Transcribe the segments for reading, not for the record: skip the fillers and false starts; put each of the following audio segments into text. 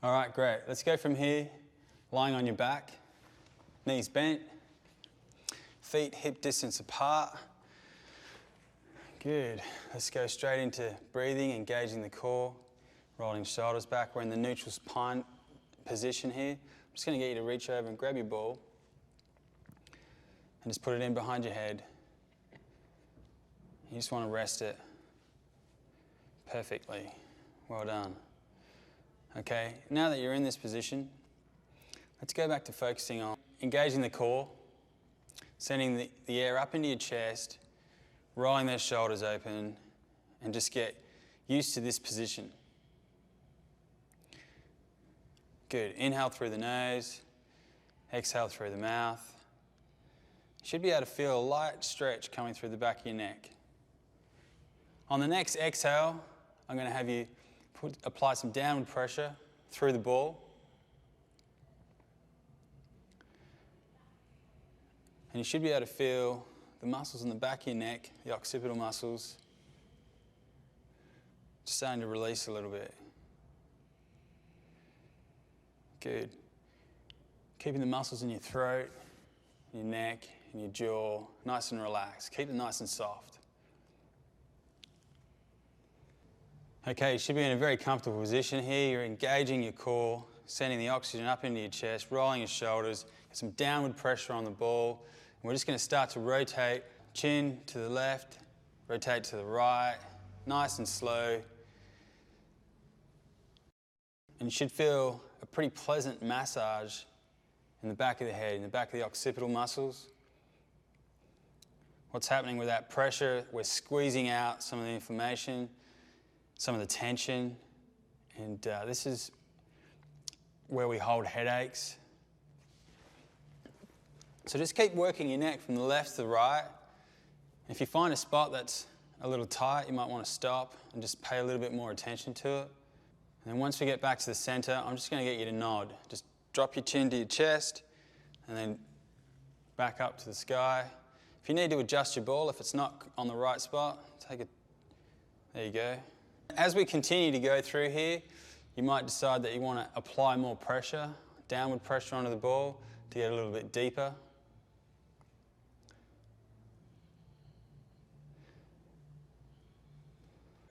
All right, great. Let's go from here, lying on your back, knees bent, feet hip distance apart. Good. Let's go straight into breathing, engaging the core, rolling shoulders back. We're in the neutral spine position here. I'm just going to get you to reach over and grab your ball and just put it in behind your head. You just want to rest it perfectly. Well done. Okay, now that you're in this position, let's go back to focusing on engaging the core, sending the air up into your chest, rolling those shoulders open, and just get used to this position. Good. Inhale through the nose, exhale through the mouth. You should be able to feel a light stretch coming through the back of your neck. On the next exhale, I'm going to have you apply some downward pressure through the ball. And you should be able to feel the muscles in the back of your neck, the occipital muscles, just starting to release a little bit. Good. Keeping the muscles in your throat, your neck, and your jaw nice and relaxed. Keep them nice and soft. Okay, you should be in a very comfortable position here. You're engaging your core, sending the oxygen up into your chest, rolling your shoulders, get some downward pressure on the ball. And we're just going to start to rotate, chin to the left, rotate to the right, nice and slow. And you should feel a pretty pleasant massage in the back of the head, in the back of the occipital muscles. What's happening with that pressure? We're squeezing out some of the inflammation, some of the tension, and this is where we hold headaches. So just keep working your neck from the left to the right. If you find a spot that's a little tight, you might want to stop and just pay a little bit more attention to it. And then once we get back to the center, I'm just going to get you to nod. Just drop your chin to your chest and then back up to the sky. If you need to adjust your ball, if it's not on the right spot, take it. There you go. As we continue to go through here, you might decide that you want to apply more pressure, downward pressure onto the ball to get a little bit deeper.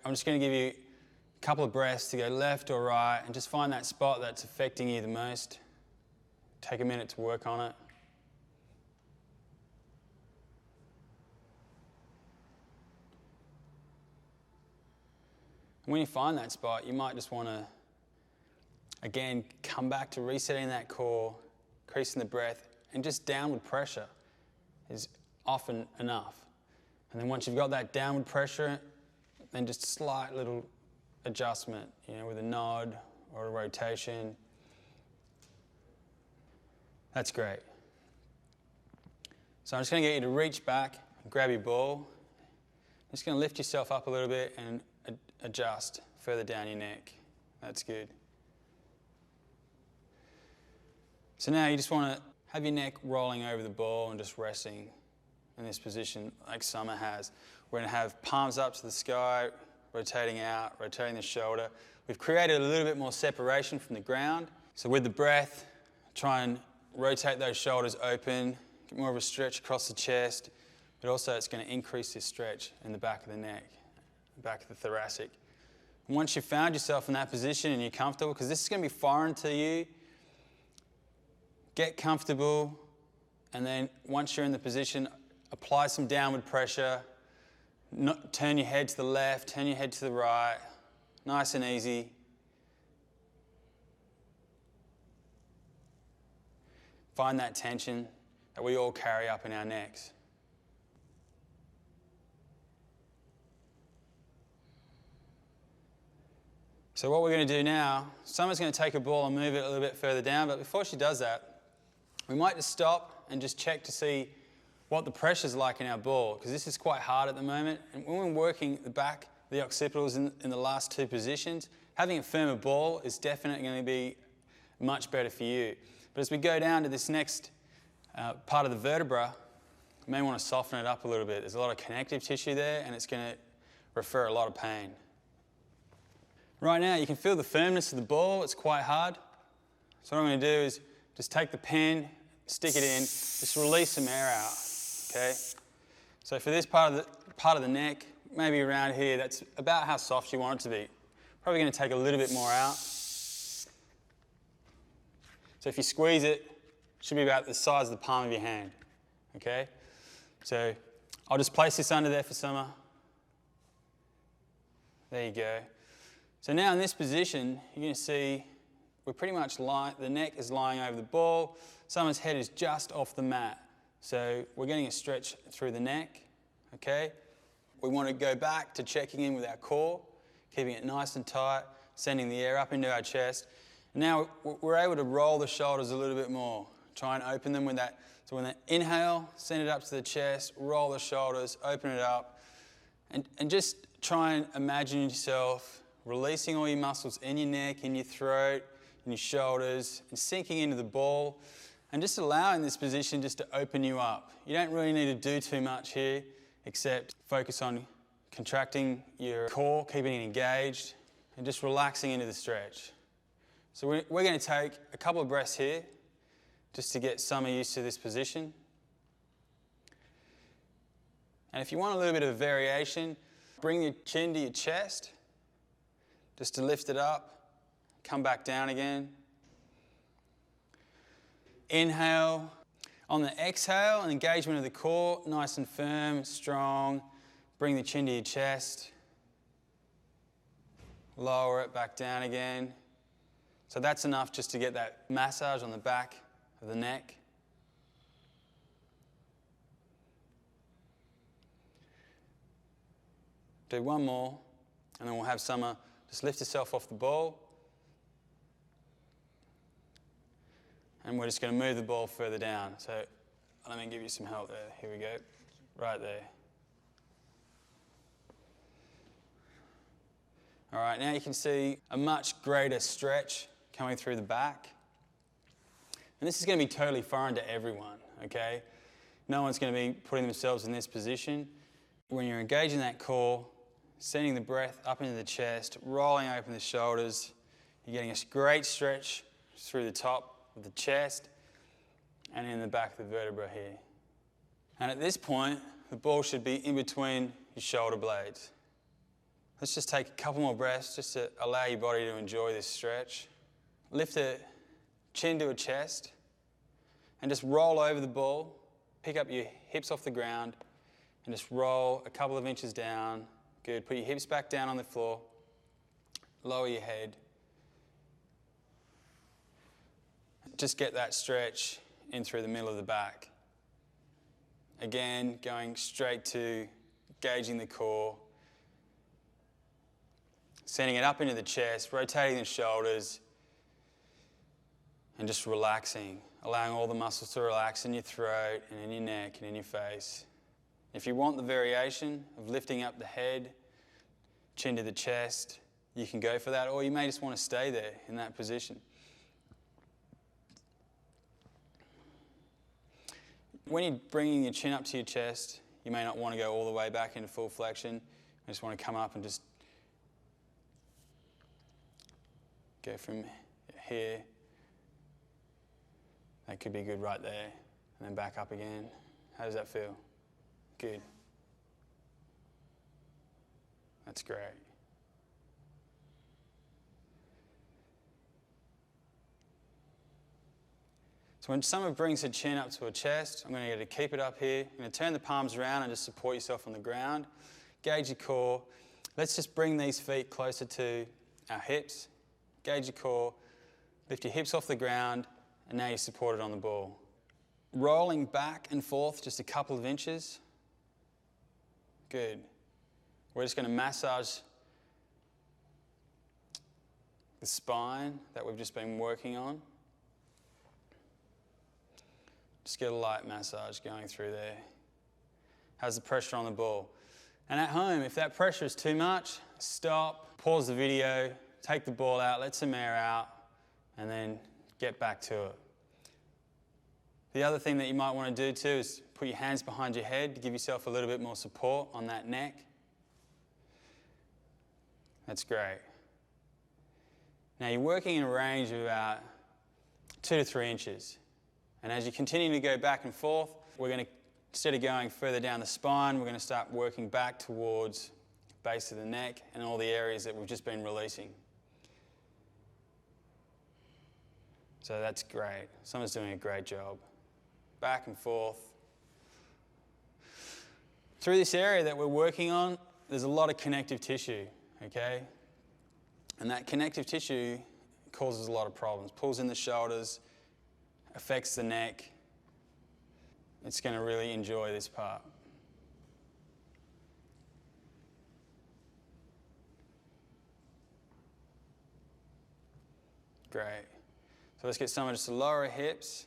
I'm just going to give you a couple of breaths to go left or right and just find that spot that's affecting you the most. Take a minute to work on it. When you find that spot, you might just want to, again, come back to resetting that core, increasing the breath, and just downward pressure is often enough. And then once you've got that downward pressure, then just a slight little adjustment, with a nod or a rotation. That's great. So I'm just going to get you to reach back and grab your ball. Just going to lift yourself up a little bit and adjust further down your neck. That's good. So now you just want to have your neck rolling over the ball and just resting in this position like Summer has. We're going to have palms up to the sky, rotating out, rotating the shoulder. We've created a little bit more separation from the ground. So with the breath, try and rotate those shoulders open, get more of a stretch across the chest, but also it's going to increase this stretch in the back of the neck, back of the thoracic. And once you've found yourself in that position and you're comfortable, because this is going to be foreign to you, get comfortable, and then once you're in the position, apply some downward pressure, turn your head to the left, turn your head to the right, nice and easy. Find that tension that we all carry up in our necks. So what we're going to do now, Summer's going to take a ball and move it a little bit further down, but before she does that, we might just stop and just check to see what the pressure's like in our ball, because this is quite hard at the moment. And when we're working the back, the occipitals in the last two positions, having a firmer ball is definitely going to be much better for you. But as we go down to this next part of the vertebra, you may want to soften it up a little bit. There's a lot of connective tissue there, and it's going to refer a lot of pain. Right now you can feel the firmness of the ball, it's quite hard. So what I'm going to do is just take the pen, stick it in, just release some air out, okay? So for this part of the neck, maybe around here, that's about how soft you want it to be. Probably going to take a little bit more out. So if you squeeze it, it should be about the size of the palm of your hand, okay? So I'll just place this under there for summer. There you go. So now in this position, you're going to see we're pretty much the neck is lying over the ball. Summer's head is just off the mat. So we're getting a stretch through the neck, okay? We want to go back to checking in with our core, keeping it nice and tight, sending the air up into our chest. And now we're able to roll the shoulders a little bit more. Try and open them with that. So when they inhale, send it up to the chest, roll the shoulders, open it up, and just try and imagine yourself releasing all your muscles in your neck, in your throat, in your shoulders, and sinking into the ball, and just allowing this position just to open you up. You don't really need to do too much here, except focus on contracting your core, keeping it engaged, and just relaxing into the stretch. So we're going to take a couple of breaths here, just to get Summer used to this position. And if you want a little bit of a variation, bring your chin to your chest, just to lift it up, come back down again. Inhale. On the exhale, an engagement of the core, nice and firm, strong. Bring the chin to your chest. Lower it back down again. So that's enough just to get that massage on the back of the neck. Do one more, and then we'll have Summer just lift herself off the ball. And we're just going to move the ball further down. So let me give you some help there. Here we go. Right there. All right, now you can see a much greater stretch coming through the back. And this is going to be totally foreign to everyone, okay? No one's going to be putting themselves in this position. When you're engaging that core, sending the breath up into the chest, rolling open the shoulders, you're getting a great stretch through the top of the chest and in the back of the vertebra here. And at this point, the ball should be in between your shoulder blades. Let's just take a couple more breaths just to allow your body to enjoy this stretch. Lift the chin to a chest and just roll over the ball. Pick up your hips off the ground and just roll a couple of inches down. Good. Put your hips back down on the floor. Lower your head. Just get that stretch in through the middle of the back. Again, going straight to gauging the core. Sending it up into the chest, rotating the shoulders, and just relaxing. Allowing all the muscles to relax in your throat and in your neck and in your face. If you want the variation of lifting up the head, chin to the chest, you can go for that, or you may just want to stay there in that position. When you're bringing your chin up to your chest, you may not want to go all the way back into full flexion. You just want to come up and just go from here. That could be good right there. And then back up again. How does that feel? Good. That's great. So when Summer brings her chin up to her chest, I'm going to get her to keep it up here. I'm going to turn the palms around and just support yourself on the ground. Gauge your core. Let's just bring these feet closer to our hips. Gauge your core. Lift your hips off the ground, and now you're supported on the ball. Rolling back and forth just a couple of inches. Good. We're just going to massage the spine that we've just been working on. Just get a light massage going through there. How's the pressure on the ball? And at home, if that pressure is too much, stop, pause the video, take the ball out, let some air out, and then get back to it. The other thing that you might want to do too is put your hands behind your head to give yourself a little bit more support on that neck. That's great. Now you're working in a range of about 2 to 3 inches. And as you continue to go back and forth, we're going to, instead of going further down the spine, we're going to start working back towards the base of the neck and all the areas that we've just been releasing. So that's great. Someone's doing a great job. Back and forth. Through this area that we're working on, there's a lot of connective tissue, okay? And that connective tissue causes a lot of problems. Pulls in the shoulders, affects the neck. It's going to really enjoy this part. Great. So let's get someone just to lower her hips.